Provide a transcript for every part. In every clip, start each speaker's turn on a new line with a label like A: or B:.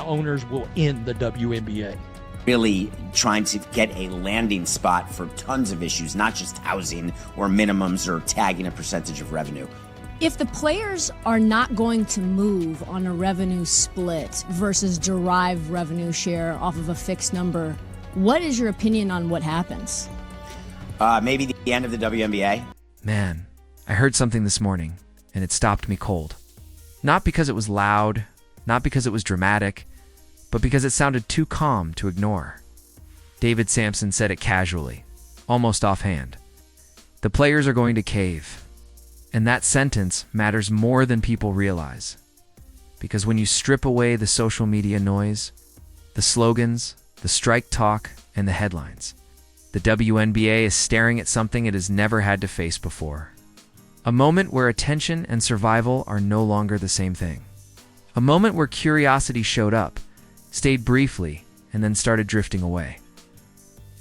A: owners will end the WNBA.
B: Really trying to get a landing spot for tons of issues, not just housing or minimums or tagging a percentage of revenue.
C: If the players are not going to move on a revenue split versus derive revenue share off of a fixed number, what is your opinion on what happens?
B: Maybe the end of the WNBA.
D: Man, I heard something this morning, and it stopped me cold. Not because it was loud, not because it was dramatic, but because it sounded too calm to ignore. David Samson said it casually, almost offhand. The players are going to cave. And that sentence matters more than people realize. Because when you strip away the social media noise, the slogans, the strike talk, and the headlines, the WNBA is staring at something it has never had to face before. A moment where attention and survival are no longer the same thing. A moment where curiosity showed up, stayed briefly, and then started drifting away.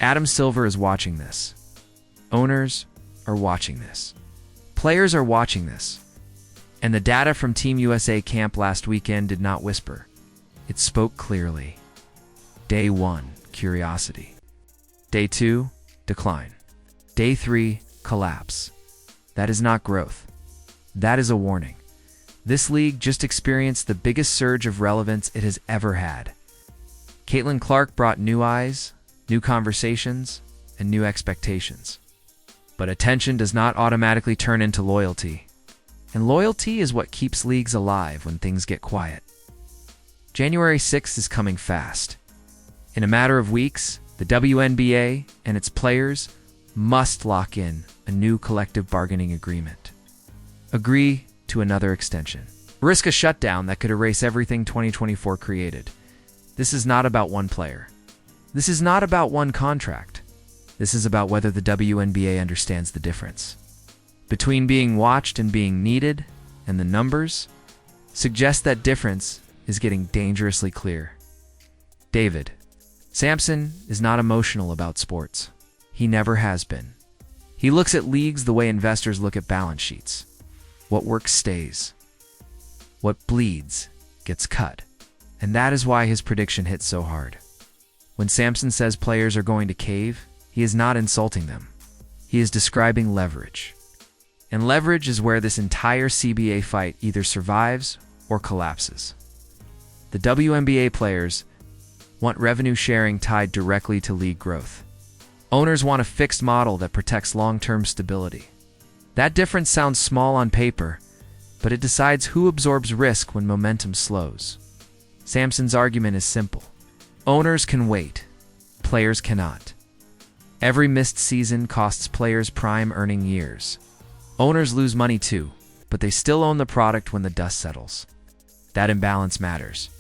D: Adam Silver is watching this. Owners are watching this. Players are watching this. And the data from Team USA camp last weekend did not whisper. It spoke clearly. Day 1, curiosity. Day 2, decline. Day 3, collapse. That is not growth. That is a warning. This league just experienced the biggest surge of relevance it has ever had. Caitlin Clark brought new eyes, new conversations, and new expectations. But attention does not automatically turn into loyalty. And loyalty is what keeps leagues alive when things get quiet. January 6th is coming fast. In a matter of weeks, the WNBA and its players must lock in a new collective bargaining agreement. Agree to another extension. Risk a shutdown that could erase everything 2024 created. This is not about one player. This is not about one contract. This is about whether the WNBA understands the difference between being watched and being needed, and the numbers suggest that difference is getting dangerously clear. David Samson is not emotional about sports. He never has been. He looks at leagues the way investors look at balance sheets. What works stays. What bleeds gets cut. And that is why his prediction hit so hard. When Samson says players are going to cave, he is not insulting them. He is describing leverage. And leverage is where this entire CBA fight either survives or collapses. The WNBA players want revenue sharing tied directly to league growth. Owners want a fixed model that protects long-term stability. That difference sounds small on paper, but it decides who absorbs risk when momentum slows. Samson's argument is simple. Owners can wait. Players cannot. Every missed season costs players prime earning years. Owners lose money too, but they still own the product when the dust settles. That imbalance matters.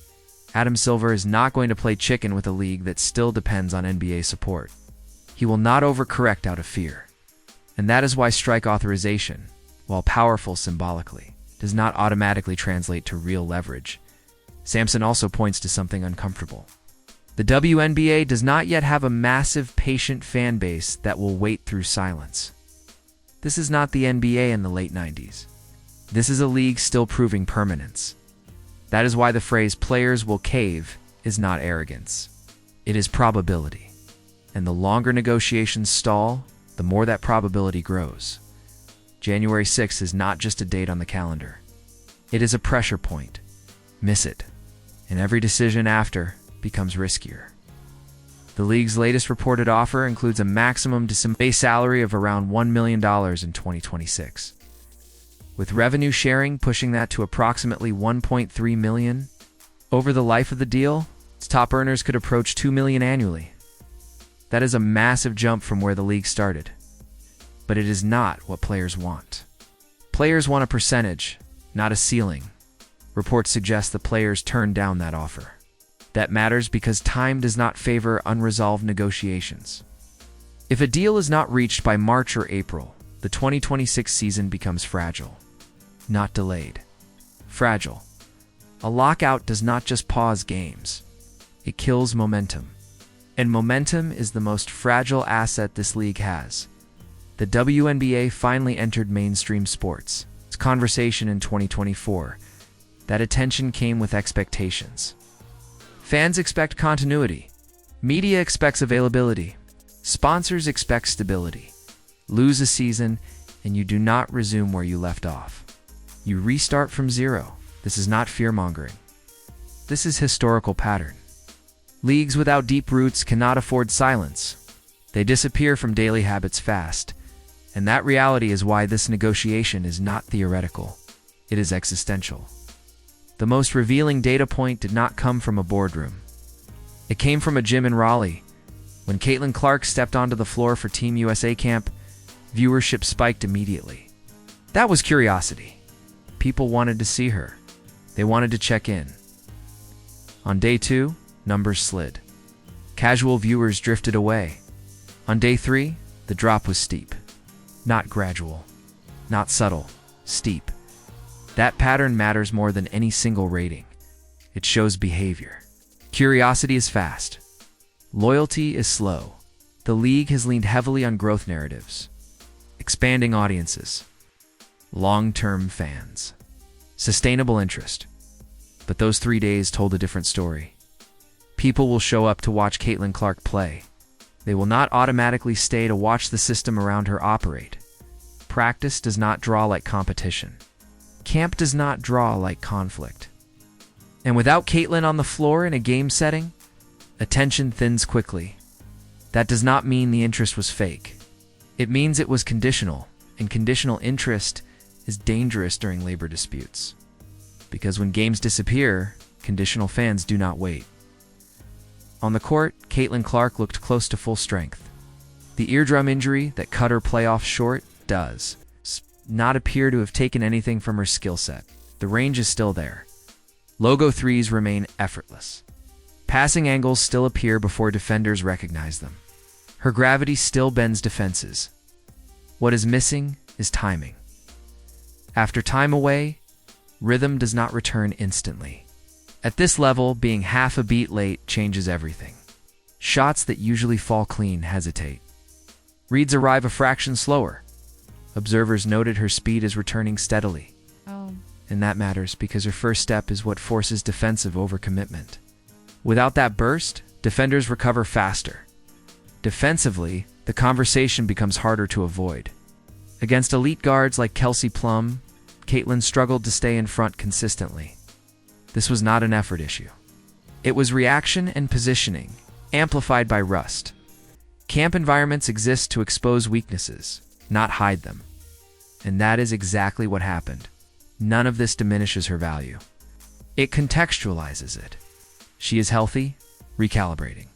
D: Adam Silver is not going to play chicken with a league that still depends on NBA support. He will not overcorrect out of fear. And that is why strike authorization, while powerful symbolically, does not automatically translate to real leverage. Samson also points to something uncomfortable. The WNBA does not yet have a massive, patient fan base that will wait through silence. This is not the NBA in the late 90s. This is a league still proving permanence. That is why the phrase "players will cave" is not arrogance. It is probability. And the longer negotiations stall, the more that probability grows. January 6th is not just a date on the calendar. It is a pressure point. Miss it, and every decision after becomes riskier. The league's latest reported offer includes a maximum base salary of around $1 million in 2026. With revenue sharing pushing that to approximately $1.3 million. Over the life of the deal, its top earners could approach $2 million annually. That is a massive jump from where the league started. But it is not what players want. Players want a percentage, not a ceiling. Reports suggest the players turned down that offer. That matters because time does not favor unresolved negotiations. If a deal is not reached by March or April, the 2026 season becomes fragile. Not delayed. Fragile. A lockout does not just pause games. It kills momentum. And momentum is the most fragile asset this league has. The WNBA finally entered mainstream sports. Its conversation in 2024. That attention came with expectations. Fans expect continuity. Media expects availability. Sponsors expect stability. Lose a season, and you do not resume where you left off. You restart from zero. This is not fear-mongering. This is historical pattern. Leagues without deep roots cannot afford silence. They disappear from daily habits fast. And that reality is why this negotiation is not theoretical. It is existential. The most revealing data point did not come from a boardroom. It came from a gym in Raleigh. When Caitlin Clark stepped onto the floor for Team USA camp, viewership spiked immediately. That was curiosity. People wanted to see her. They wanted to check in. On day 2, numbers slid. Casual viewers drifted away. On day 3, the drop was steep. Not gradual. Not subtle. Steep. That pattern matters more than any single rating. It shows behavior. Curiosity is fast. Loyalty is slow. The league has leaned heavily on growth narratives. Expanding audiences. Long-term fans. Sustainable interest. But those 3 days told a different story. People will show up to watch Caitlin Clark play. They will not automatically stay to watch the system around her operate. Practice does not draw like competition. Camp does not draw like conflict. And without Caitlin on the floor in a game setting, attention thins quickly. That does not mean the interest was fake. It means it was conditional, and conditional interest is dangerous during labor disputes. Because when games disappear, conditional fans do not wait. On the court, Caitlin Clark looked close to full strength. The eardrum injury that cut her playoff short does not appear to have taken anything from her skill set. The range is still there. Logo threes remain effortless. Passing angles still appear before defenders recognize them. Her gravity still bends defenses. What is missing is timing. After time away, rhythm does not return instantly. At this level, being half a beat late changes everything. Shots that usually fall clean hesitate. Reads arrive a fraction slower. Observers noted her speed is returning steadily. And that matters because her first step is what forces defensive overcommitment. Without that burst, defenders recover faster. Defensively, the conversation becomes harder to avoid. Against elite guards like Kelsey Plum, Caitlin struggled to stay in front consistently. This was not an effort issue. It was reaction and positioning, amplified by rust. Camp environments exist to expose weaknesses, not hide them. And that is exactly what happened. None of this diminishes her value. It contextualizes it. She is healthy, recalibrating,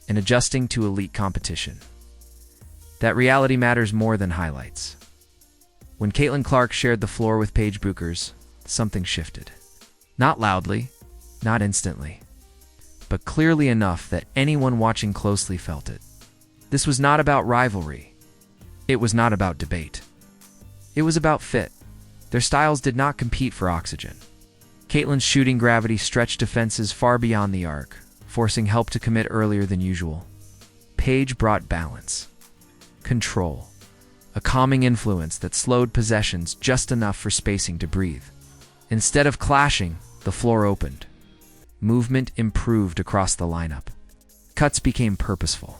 D: and adjusting to elite competition. That reality matters more than highlights. When Caitlin Clark shared the floor with Paige Buchers, something shifted. Not loudly, not instantly, but clearly enough that anyone watching closely felt it. This was not about rivalry. It was not about debate. It was about fit. Their styles did not compete for oxygen. Caitlin's shooting gravity stretched defenses far beyond the arc, forcing help to commit earlier than usual. Paige brought balance, control, a calming influence that slowed possessions just enough for spacing to breathe. Instead of clashing, the floor opened. Movement improved across the lineup. Cuts became purposeful.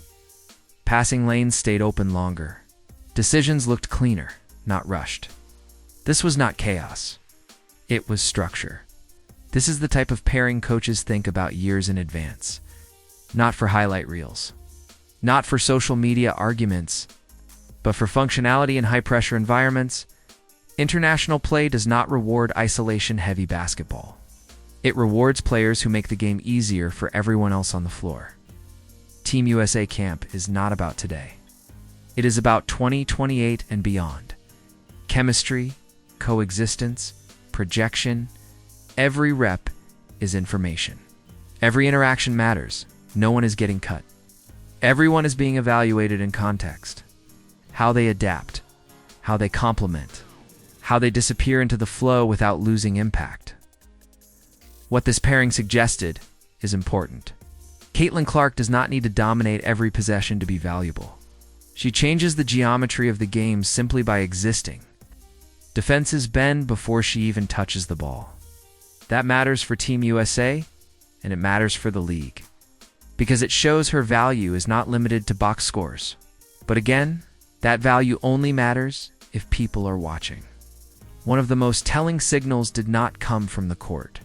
D: Passing lanes stayed open longer. Decisions looked cleaner, not rushed. This was not chaos. It was structure. This is the type of pairing coaches think about years in advance. Not for highlight reels. Not for social media arguments. But for functionality in high-pressure environments. International play does not reward isolation-heavy basketball. It rewards players who make the game easier for everyone else on the floor. Team USA camp is not about today. It is about 2028 and beyond. Chemistry, coexistence, projection, every rep is information. Every interaction matters. No one is getting cut. Everyone is being evaluated in context. How they adapt, how they complement, how they disappear into the flow without losing impact. What this pairing suggested is important. Caitlin Clark does not need to dominate every possession to be valuable. She changes the geometry of the game simply by existing. Defenses bend before she even touches the ball. That matters for Team USA, and it matters for the league. Because it shows her value is not limited to box scores. But again, that value only matters if people are watching. One of the most telling signals did not come from the court.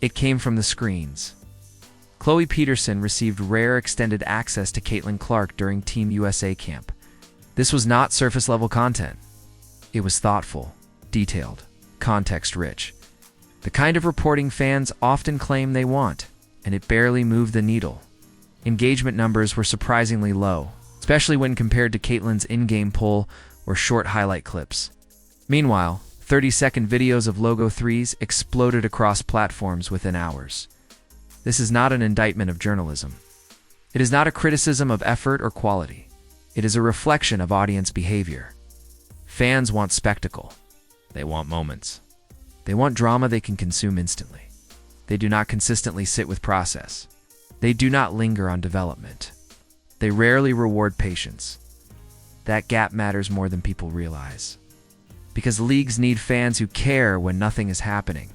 D: It came from the screens. Chloe Peterson received rare extended access to Caitlin Clark during Team USA camp. This was not surface-level content. It was thoughtful, detailed, context-rich. The kind of reporting fans often claim they want, and it barely moved the needle. Engagement numbers were surprisingly low, especially when compared to Caitlin's in-game poll or short highlight clips. Meanwhile, 30-second videos of logo threes exploded across platforms within hours. This is not an indictment of journalism. It is not a criticism of effort or quality. It is a reflection of audience behavior. Fans want spectacle. They want moments. They want drama they can consume instantly. They do not consistently sit with process. They do not linger on development. They rarely reward patience. That gap matters more than people realize. Because leagues need fans who care when nothing is happening.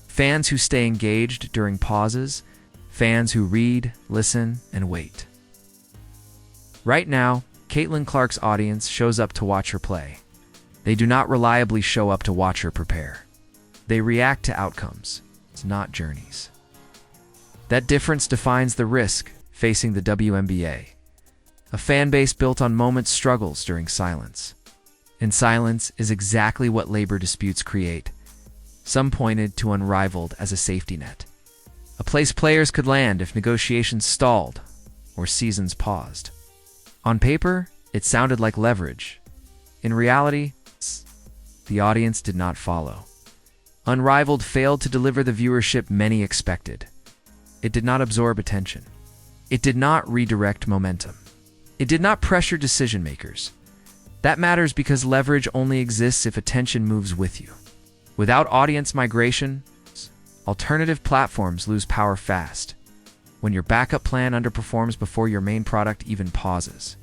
D: Fans who stay engaged during pauses. Fans who read, listen, and wait. Right now, Caitlin Clark's audience shows up to watch her play. They do not reliably show up to watch her prepare. They react to outcomes, not journeys. That difference defines the risk facing the WNBA. A fan base built on moments struggles during silence. And silence is exactly what labor disputes create. Some pointed to unrivaled as a safety net. A place players could land if negotiations stalled or seasons paused. On paper, it sounded like leverage. In reality, the audience did not follow. Unrivaled failed to deliver the viewership many expected. It did not absorb attention. It did not redirect momentum. It did not pressure decision makers. That matters because leverage only exists if attention moves with you. Without audience migration, alternative platforms lose power fast. When your backup plan underperforms before your main product even pauses.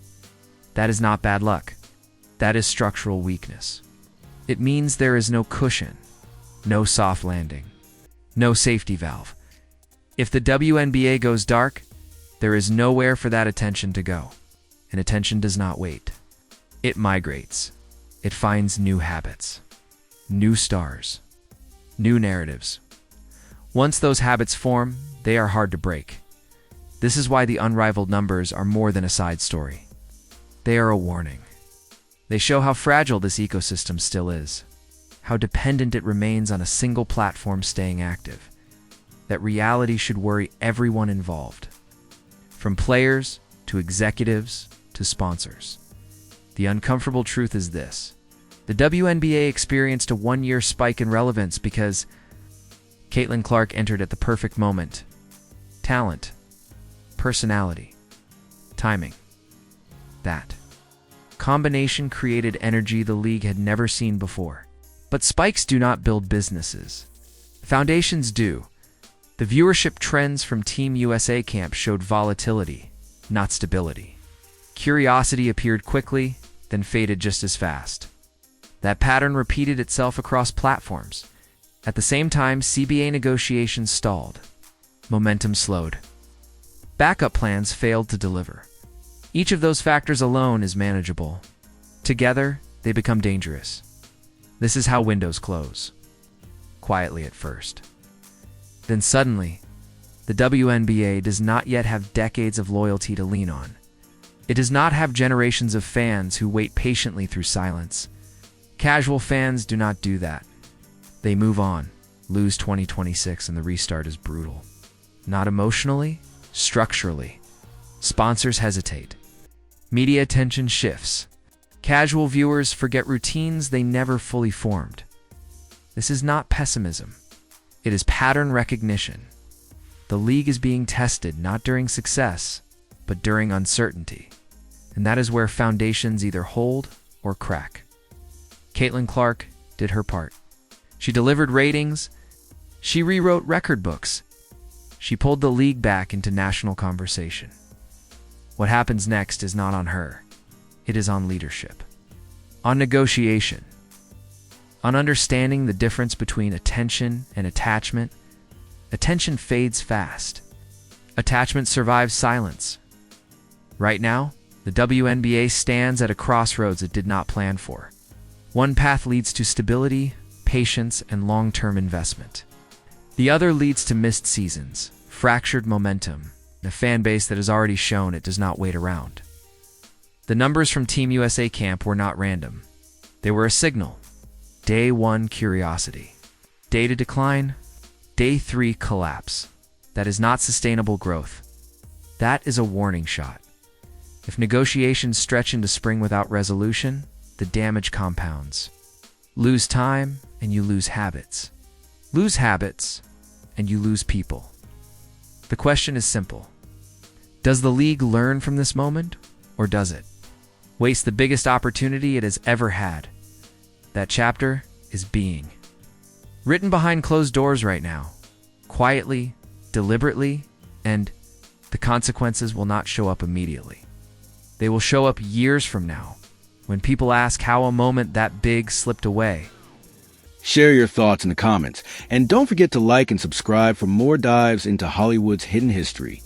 D: That is not bad luck. That is structural weakness. It means there is no cushion, no soft landing, no safety valve. If the WNBA goes dark, there is nowhere for that attention to go. And attention does not wait. It migrates. It finds new habits, new stars, new narratives. Once those habits form, they are hard to break. This is why the unrivaled numbers are more than a side story. They are a warning. They show how fragile this ecosystem still is, how dependent it remains on a single platform staying active. That reality should worry everyone involved, from players to executives to sponsors. The uncomfortable truth is this. The WNBA experienced a one-year spike in relevance because Caitlin Clark entered at the perfect moment. Talent, personality, timing. That combination created energy the league had never seen before. But spikes do not build businesses. Foundations do. The viewership trends from Team USA camp showed volatility, not stability. Curiosity appeared quickly, then faded just as fast. That pattern repeated itself across platforms. At the same time, CBA negotiations stalled. Momentum slowed. Backup plans failed to deliver. Each of those factors alone is manageable. Together, they become dangerous. This is how windows close. Quietly at first. Then suddenly, the WNBA does not yet have decades of loyalty to lean on. It does not have generations of fans who wait patiently through silence. Casual fans do not do that. They move on, lose 2026, and the restart is brutal. Not emotionally, structurally. Sponsors hesitate. Media attention shifts. Casual viewers forget routines they never fully formed. This is not pessimism. It is pattern recognition. The league is being tested not during success, but during uncertainty. And that is where foundations either hold or crack. Caitlin Clark did her part. She delivered ratings. She rewrote record books. She pulled the league back into national conversation. What happens next is not on her. It is on leadership. On negotiation. On understanding the difference between attention and attachment. Attention fades fast. Attachment survives silence. Right now, the WNBA stands at a crossroads it did not plan for. One path leads to stability, patience, and long-term investment. The other leads to missed seasons, fractured momentum, and a fan base that has already shown it does not wait around. The numbers from Team USA camp were not random. They were a signal. Day 1 curiosity. Day 2 decline. Day 3 collapse. That is not sustainable growth. That is a warning shot. If negotiations stretch into spring without resolution, the damage compounds. Lose time, and you lose habits. Lose habits, and you lose people. The question is simple. Does the league learn from this moment, or does it waste the biggest opportunity it has ever had? That chapter is being written behind closed doors right now, quietly, deliberately, and the consequences will not show up immediately. They will show up years from now, when people ask how a moment that big slipped away.
E: Share your thoughts in the comments, and don't forget to like and subscribe for more dives into Hollywood's hidden history.